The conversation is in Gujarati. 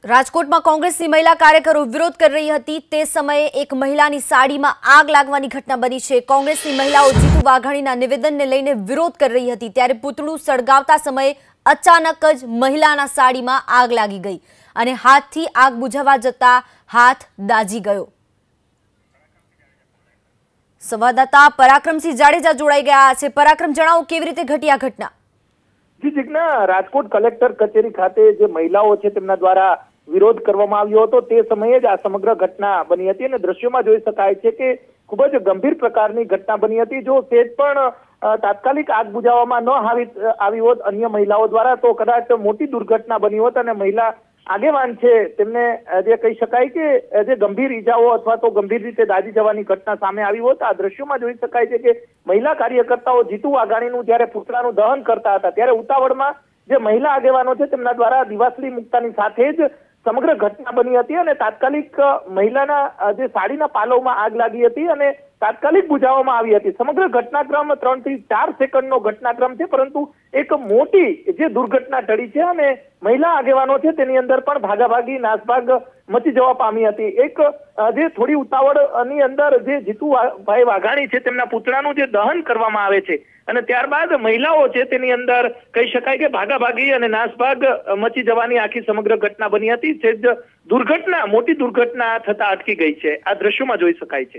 રાજકોટમાં કોંગ્રેસની મહિલા કાર્યકરો વિરોધ કરી રહી હતી તે સમયે એક મહિલાની સાડીમાં આગ લાગવાની ઘટના બની છે। કોંગ્રેસની મહિલાઓ જીતુ વાઘાણીના નિવેદનને લઈને વિરોધ કરી રહી હતી ત્યારે પૂતળું સળગાવતા સમયે અચાનક જ મહિલાના સાડીમાં આગ લાગી ગઈ અને હાથથી આગ બુઝાવવા જતા હાથ દાઝી ગયો। સંવાદદાતા પરાક્રમસિંહ જાડેજા જોડાઈ ગયા છે। પરાક્રમ, જણાવો કેવી રીતે ઘટી આ ઘટના? જી જીજ્ઞા, રાજકોટ કલેક્ટર કચેરી ખાતે જે મહિલાઓ છે તેમના દ્વારા વિરોધ કરવામાં આવ્યો હતો તે સમયે જ આ સમગ્ર ઘટના બની હતી અને દ્રશ્યોમાં જોઈ શકાય છે કે ખૂબ જ ગંભીર પ્રકારની ઘટના બની હતી। જો સેજ પણ તાત્કાલિક આગ બુઝાવવામાં ન આવી હોત અન્ય મહિલાઓ દ્વારા તો કદાચ મોટી દુર્ઘટના બની હોત અને મહિલા આગેવાન છે તેમને જે કહી શકાય કે જે ગંભીર ઈજાઓ અથવા તો ગંભીર રીતે દાઝી જવાની ઘટના સામે આવી હોત। આ દ્રશ્યોમાં જોઈ શકાય છે કે મહિલા કાર્યકર્તાઓ જીતુ વાઘાણીનું જ્યારે પુતળાનું દહન કરતા હતા ત્યારે ઉતાવળમાં જે મહિલા આગેવાનો છે તેમના દ્વારા દિવાસળી મૂકતાની સાથે જ સમગ્ર ઘટના બની હતી અને તાત્કાલિક મહિલાના જે સાડીના પાલવમાં આગ લાગી હતી અને તાત્કાલિક બુઝાવવામાં આવી હતી। સમગ્ર ઘટનાક્રમ 3 થી 4 સેકન્ડનો ઘટનાક્રમ છે, પરંતુ એક મોટી જે દુર્ઘટના ટળી છે અને મહિલા આગેવાનો છે તેની અંદર પણ ભાગાભાગી નાસભાગ મચી જવા પામી હતી। એક જે થોડી ઉતાવળની અંદર જે જીતુભાઈ વાઘાણી છે તેમના પુતળાનું જે દહન કરવામાં આવે છે અને ત્યારબાદ મહિલાઓ છે તેની અંદર કહી શકાય કે ભાગાભાગી અને નાસભાગ મચી જવાની આખી સમગ્ર ઘટના બની હતી। જે દુર્ઘટના મોટી દુર્ઘટના થતા અટકી ગઈ છે। આ દ્રશ્યોમાં જોઈ શકાય છે।